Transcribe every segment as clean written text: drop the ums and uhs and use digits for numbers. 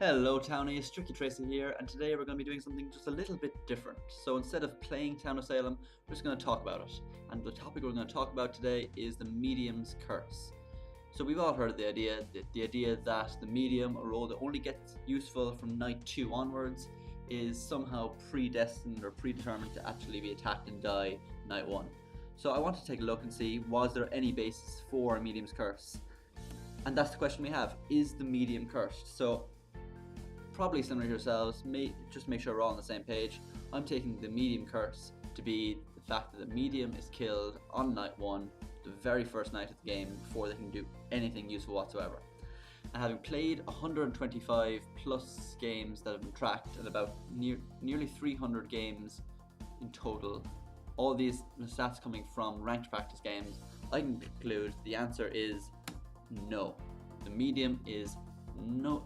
Hello Townies, Tricky Tracy here, and today we're going to be doing something just a little bit different. So instead of playing Town of Salem, we're just going to talk about it. And the topic we're going to talk about today is the medium's curse. So we've all heard the idea that the medium, a role that only gets useful from night 2 onwards, is somehow predestined or predetermined to actually be attacked and die night 1. So I want to take a look and see, was there any basis for a medium's curse? And that's the question we have, is the medium cursed? So probably similar to yourselves, just make sure we're all on the same page. I'm taking the medium curse to be the fact that the medium is killed on night 1, the very first night of the game, before they can do anything useful whatsoever. And having played 125 plus games that have been tracked and about nearly 300 games in total, all these stats coming from ranked practice games, I can conclude the answer is no. The medium is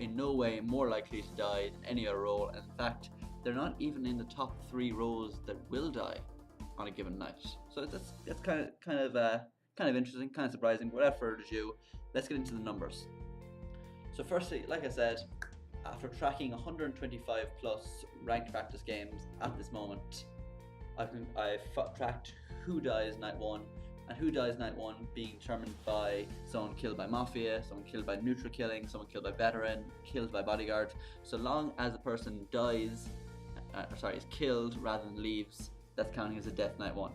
in no way more likely to die than any other role, and in fact they're not even in the top 3 roles that will die on a given night. So that's kind of interesting, kind of surprising. Without further ado, let's get into the numbers. So firstly, like I said, after tracking 125 plus ranked practice games at this moment, I've tracked who dies night 1, and who dies night 1 being determined by someone killed by Mafia, someone killed by neutral killing, someone killed by veteran, killed by bodyguard. So long as the person dies, is killed rather than leaves, that's counting as a death night 1.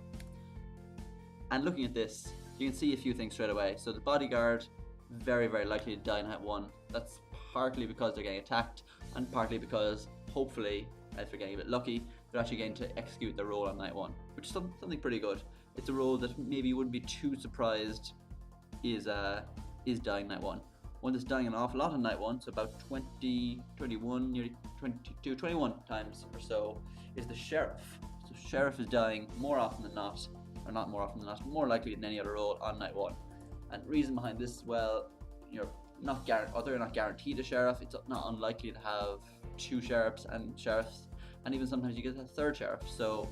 And looking at this, you can see a few things straight away. So the bodyguard, very likely to die night 1. That's partly because they're getting attacked, and partly because, hopefully, if they're getting a bit lucky, they're actually getting to execute their role on night 1, which is something pretty good. It's a role that maybe you wouldn't be too surprised is dying night 1. One that's dying an awful lot on night 1, so about 20, 21, nearly 22, 21 times or so, is the sheriff. So sheriff is dying more often than not, or not more often than not, more likely than any other role on night 1. And the reason behind this, well, although you're not guaranteed a sheriff, it's not unlikely to have 2 sheriffs, and even sometimes you get a 3rd sheriff. So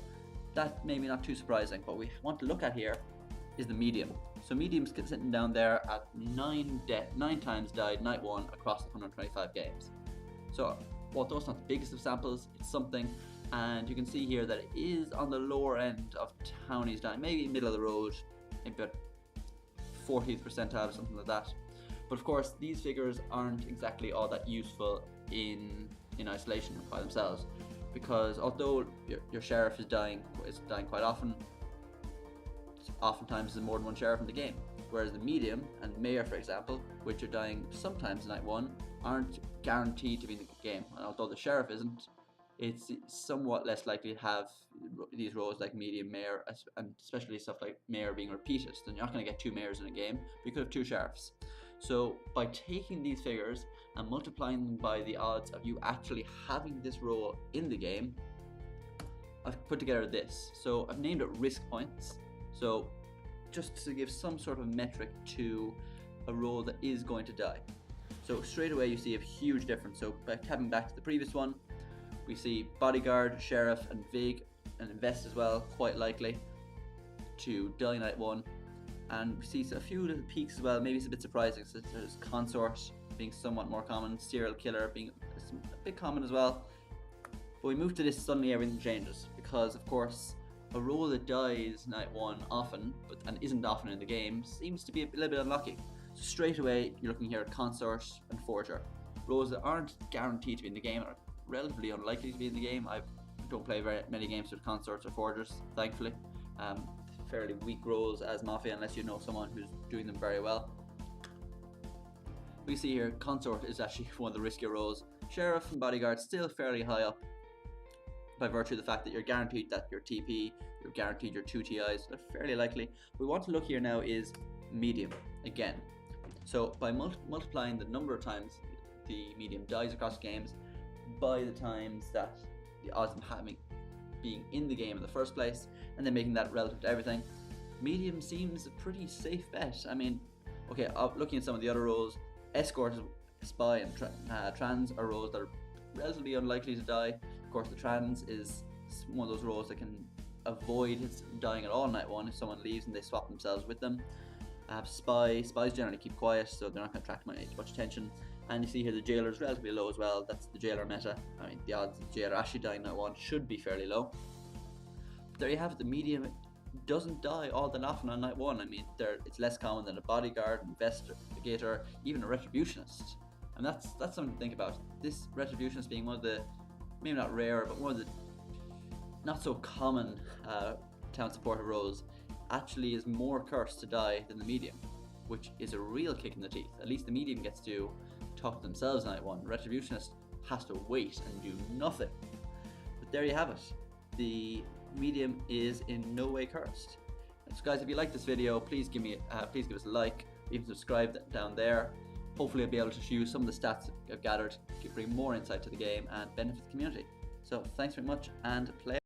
that maybe not too surprising. What we want to look at here is the medium. So medium's sitting down there at 9 times died night 1 across the 125 games. So although it's not the biggest of samples, it's something, and you can see here that it is on the lower end of townies dying, maybe middle of the road, maybe about 40th percentile, something like that. But of course, these figures aren't exactly all that useful in isolation by themselves, because although your sheriff is dying quite often, oftentimes there's more than one sheriff in the game. Whereas the medium and mayor, for example, which are dying sometimes night 1, aren't guaranteed to be in the game. And although the sheriff isn't, it's somewhat less likely to have these roles like medium, mayor, and especially stuff like mayor being repeated. Then you're not going to get 2 mayors in a game, but you could have 2 sheriffs. So by taking these figures and multiplying them by the odds of you actually having this role in the game, I've put together this. So I've named it risk points. So just to give some sort of metric to a role that is going to die. So straight away you see a huge difference. So by tapping back to the previous one, we see bodyguard, sheriff, and Vig, and invest as well, quite likely to die night 1. And we see a few little peaks as well, maybe it's a bit surprising, such as consort being somewhat more common, serial killer being a bit common as well. But we move to this, suddenly everything changes, because of course a role that dies night 1 often, and isn't often in the game, seems to be a little bit unlucky. So straight away you're looking here at consort and forger, roles that aren't guaranteed to be in the game, are relatively unlikely to be in the game. I don't play very many games with consorts or forgers, thankfully. Fairly weak roles as Mafia, unless you know someone who's doing them very well. We see here consort is actually one of the riskier roles. Sheriff and bodyguard still fairly high up by virtue of the fact that you're guaranteed that your TP, you're guaranteed your 2 TIs, they're fairly likely. What we want to look here now is medium again. So by multiplying the number of times the medium dies across games by the times that the odds of being in the game in the first place, and then making that relative to everything, medium seems a pretty safe bet. I mean, okay, looking at some of the other roles, escort, spy, and trans are roles that are relatively unlikely to die. Of course, the trans is one of those roles that can avoid dying at all night 1 if someone leaves and they swap themselves with them. Spies generally keep quiet, so they're not going to attract much attention. And you see here the jailer is relatively low as well. That's the jailer meta. I mean, the odds of the jailer actually dying night 1 should be fairly low. But there you have it, the medium doesn't die all that often on night 1. I mean, it's less common than a bodyguard, investigator, even a retributionist. And that's something to think about. This retributionist being one of the, maybe not rare, but one of the not so common town supporter roles, actually is more cursed to die than the medium, which is a real kick in the teeth. At least the medium gets to talk to themselves night 1. The retributionist has to wait and do nothing. But there you have it. The medium is in no way cursed. So guys, if you like this video, please give us a like, even subscribe down there. Hopefully I'll be able to show you some of the stats I've gathered to bring more insight to the game and benefit the community. So thanks very much, and play.